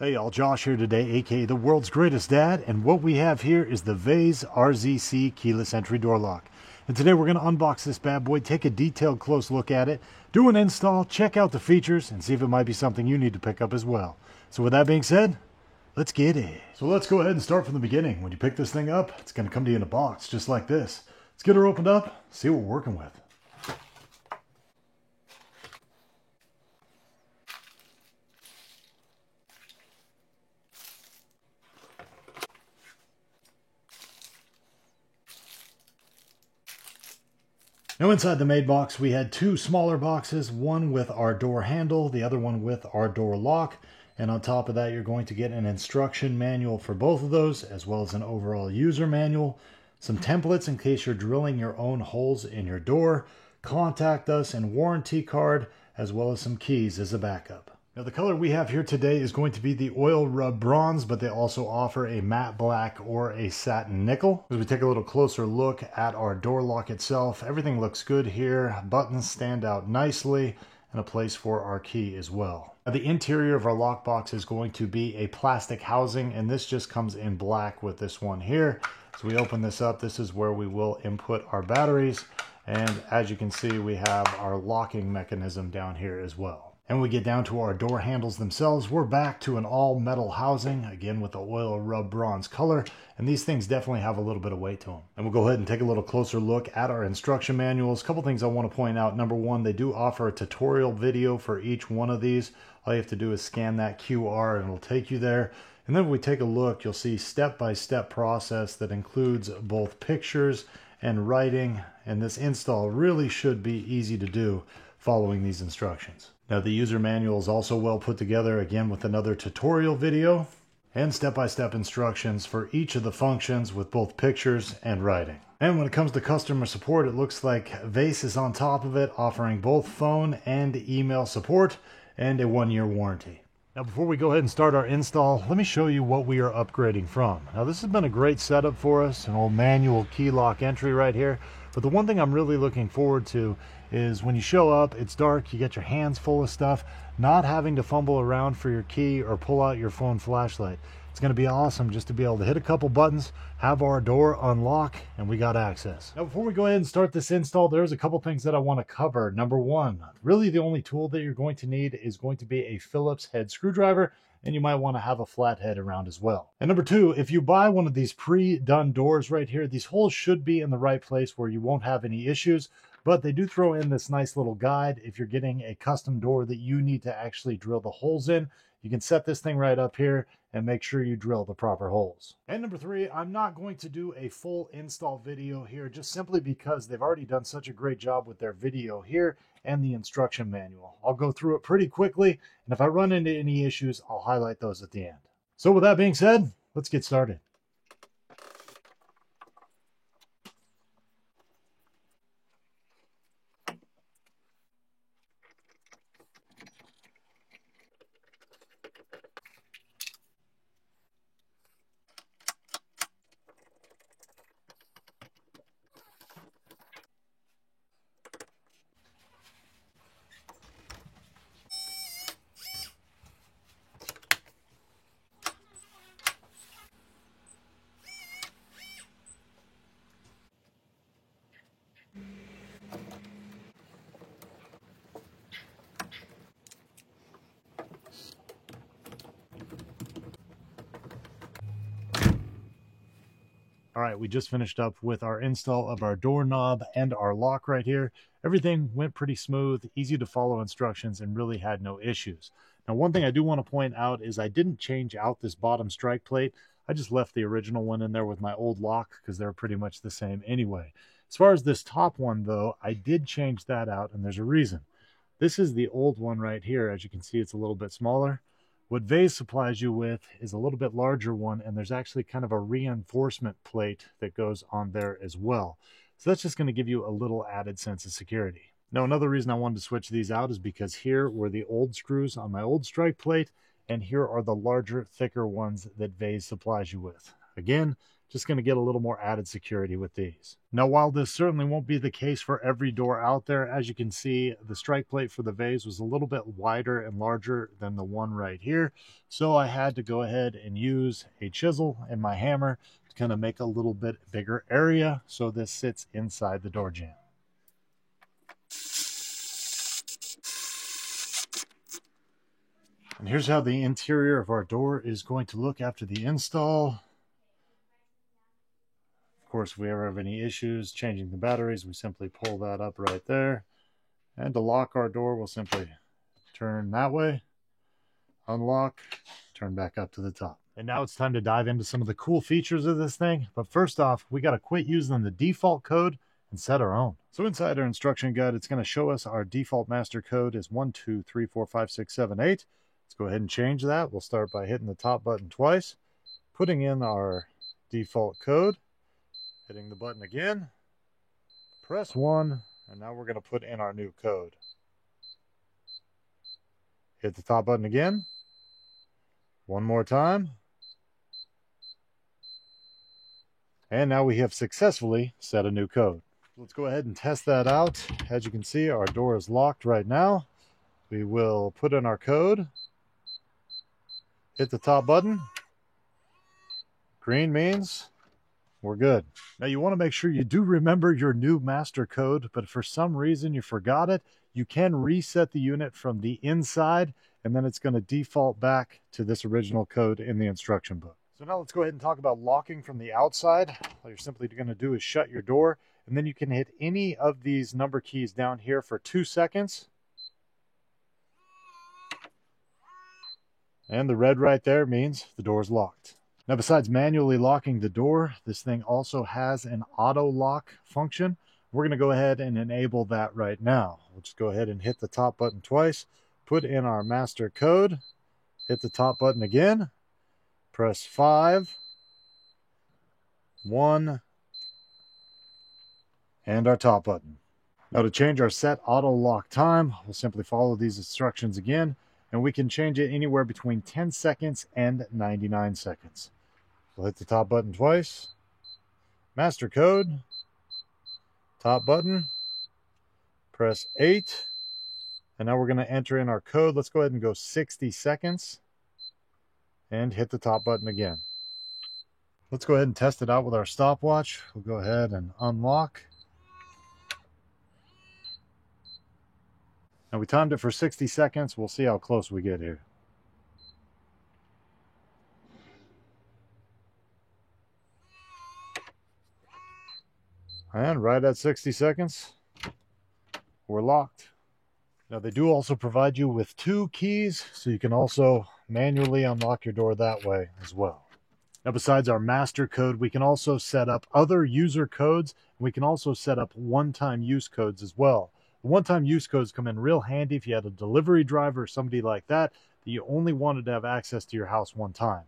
Hey y'all, Josh here today, aka the world's greatest dad, and what we have here is the Vase RZC keyless entry door lock. And today we're going to unbox this bad boy, take a detailed close look at it, do an install, check out the features, and see if it might be something you need to pick up as well. So with that being said, let's get it. So let's go ahead and start from the beginning. When you pick this thing up, it's going to come to you in a box just like this. Let's get her opened up, see what we're working with. Now inside the maid box, we had two smaller boxes, one with our door handle, the other one with our door lock. And on top of that, you're going to get an instruction manual for both of those, as well as an overall user manual, some templates in case you're drilling your own holes in your door, contact us and warranty card, as well as some keys as a backup. Now the color we have here today is going to be the oil rub bronze, but they also offer a matte black or a satin nickel. As we take a little closer look at our door lock itself, everything looks good here. Buttons stand out nicely and a place for our key as well. Now the interior of our lockbox is going to be a plastic housing, and this just comes in black with this one here. So we open this up, this is where we will input our batteries. And as you can see, we have our locking mechanism down here as well. And we get down to our door handles themselves. We're back to an all metal housing, again with the oil rub bronze color. And these things definitely have a little bit of weight to them. And we'll go ahead and take a little closer look at our instruction manuals. A couple things I want to point out. Number one, they do offer a tutorial video for each one of these. All you have to do is scan that QR and it'll take you there. And then when we take a look, you'll see step-by-step process that includes both pictures and writing. And this install really should be easy to do following these instructions. Now the user manual is also well put together, again with another tutorial video and step-by-step instructions for each of the functions with both pictures and writing. And when it comes to customer support, it looks like Vase is on top of it, offering both phone and email support and a 1-year warranty. Now before we go ahead and start our install, let me show you what we are upgrading from. Now this has been a great setup for us, an old manual key lock entry right here. But the one thing I'm really looking forward to is when you show up, it's dark, you get your hands full of stuff, not having to fumble around for your key or pull out your phone flashlight. It's going to be awesome just to be able to hit a couple buttons, have our door unlock, and we got access. Now before we go ahead and start this install, there's a couple things that I want to cover. Number one, really the only tool that you're going to need is going to be a Phillips head screwdriver, and you might want to have a flathead around as well. And number two, if you buy one of these pre-done doors right here, these holes should be in the right place where you won't have any issues, but they do throw in this nice little guide. If you're getting a custom door that you need to actually drill the holes in, you can set this thing right up here and make sure you drill the proper holes. And number three, I'm not going to do a full install video here just simply because they've already done such a great job with their video here and the instruction manual. I'll go through it pretty quickly, and if I run into any issues, I'll highlight those at the end. So with that being said, let's get started. All right, we just finished up with our install of our doorknob and our lock right here. Everything went pretty smooth, easy to follow instructions, and really had no issues. Now, one thing I do want to point out is I didn't change out this bottom strike plate. I just left the original one in there with my old lock because they're pretty much the same anyway. As far as this top one, though, I did change that out, and there's a reason. This is the old one right here. As you can see, it's a little bit smaller. What Vase supplies you with is a little bit larger one, and there's actually kind of a reinforcement plate that goes on there as well. So that's just going to give you a little added sense of security. Now, another reason I wanted to switch these out is because here were the old screws on my old strike plate, and here are the larger, thicker ones that Vase supplies you with. Again, Just going to get a little more added security with these. Now, while this certainly won't be the case for every door out there, as you can see, the strike plate for the vase was a little bit wider and larger than the one right here. So I had to go ahead and use a chisel and my hammer to kind of make a little bit bigger area so this sits inside the door jamb. And here's how the interior of our door is going to look after the install. Of course, if we ever have any issues changing the batteries, we simply pull that up right there. And to lock our door, we'll simply turn that way, unlock, turn back up to the top. And now it's time to dive into some of the cool features of this thing. But first off, we got to quit using the default code and set our own. So inside our instruction guide, it's going to show us our default master code is 1234567 8. Let's go ahead and change that. We'll start by hitting the top button twice, putting in our default code, hitting the button again, press 1, and now we're going to put in our new code. Hit the top button again, one more time, and now we have successfully set a new code. Let's go ahead and test that out. As you can see, our door is locked right now. We will put in our code, hit the top button. Green means we're good. Now you want to make sure you do remember your new master code, but if for some reason you forgot it, you can reset the unit from the inside, and then it's going to default back to this original code in the instruction book. So now let's go ahead and talk about locking from the outside. All you're simply going to do is shut your door, and then you can hit any of these number keys down here for 2 seconds. And the red right there means the door is locked. Now, besides manually locking the door, this thing also has an auto lock function. We're going to go ahead and enable that right now. We'll just go ahead and hit the top button twice, put in our master code, hit the top button again, press 5, 1, and our top button. Now to change our set auto lock time, we'll simply follow these instructions again, and we can change it anywhere between 10 seconds and 99 seconds. We'll hit the top button twice, master code, top button, press 8, and now we're going to enter in our code. Let's go ahead and go 60 seconds and hit the top button again. Let's go ahead and test it out with our stopwatch. We'll go ahead and unlock. Now we timed it for 60 seconds. We'll see how close we get here. And right at 60 seconds, we're locked. Now they do also provide you with 2 keys, so you can also manually unlock your door that way as well. Now besides our master code, we can also set up other user codes. We can also set up one-time use codes as well. The one-time use codes come in real handy if you had a delivery driver or somebody like that you only wanted to have access to your house one time.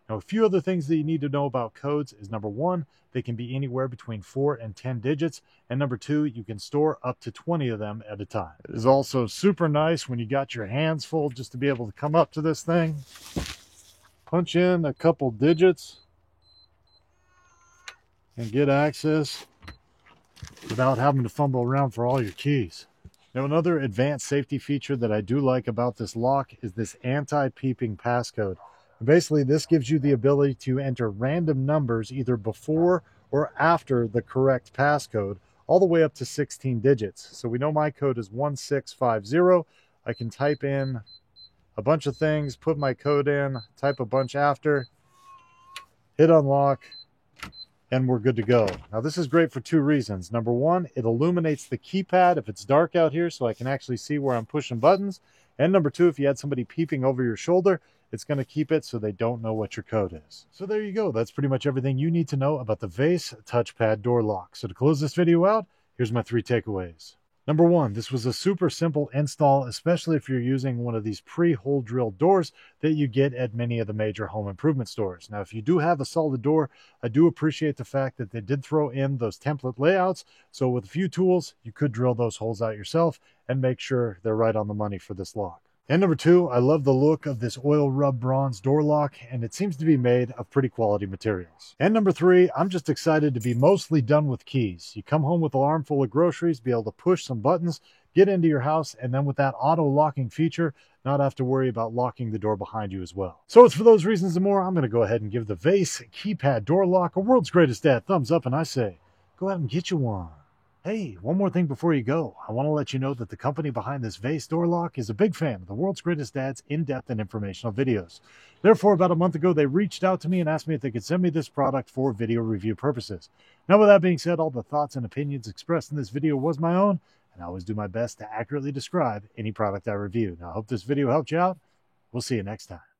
Now, a few other things that you need to know about codes is number 1, they can be anywhere between 4 and 10 digits. And number 2, you can store up to 20 of them at a time. It is also super nice when you got your hands full just to be able to come up to this thing, punch in a couple digits, and get access without having to fumble around for all your keys. Now, another advanced safety feature that I do like about this lock is this anti-peeping passcode. Basically, this gives you the ability to enter random numbers either before or after the correct passcode, all the way up to 16 digits. So we know my code is 1650. I can type in a bunch of things, put my code in, type a bunch after, hit unlock, and we're good to go. Now this is great for 2 reasons. Number 1, it illuminates the keypad if it's dark out here so I can actually see where I'm pushing buttons. And number 2, if you had somebody peeping over your shoulder, it's going to keep it so they don't know what your code is. So there you go. That's pretty much everything you need to know about the Vase touchpad door lock. So to close this video out, here's my 3 takeaways. Number 1, this was a super simple install, especially if you're using one of these pre-hole drilled doors that you get at many of the major home improvement stores. Now, if you do have a solid door, I do appreciate the fact that they did throw in those template layouts. So with a few tools, you could drill those holes out yourself and make sure they're right on the money for this lock. And number 2, I love the look of this oil rub bronze door lock, and it seems to be made of pretty quality materials. And number 3, I'm just excited to be mostly done with keys. You come home with an arm full of groceries, be able to push some buttons, get into your house, and then with that auto locking feature, not have to worry about locking the door behind you as well. So it's for those reasons and more, I'm going to go ahead and give the Vase keypad door lock a world's greatest dad thumbs up, and I say, go out and get you one. Hey, one more thing before you go. I want to let you know that the company behind this Vase door lock is a big fan of the World's Greatest Dad's in-depth and informational videos. Therefore, about a month ago, they reached out to me and asked me if they could send me this product for video review purposes. Now, with that being said, all the thoughts and opinions expressed in this video was my own, and I always do my best to accurately describe any product I review. Now, I hope this video helped you out. We'll see you next time.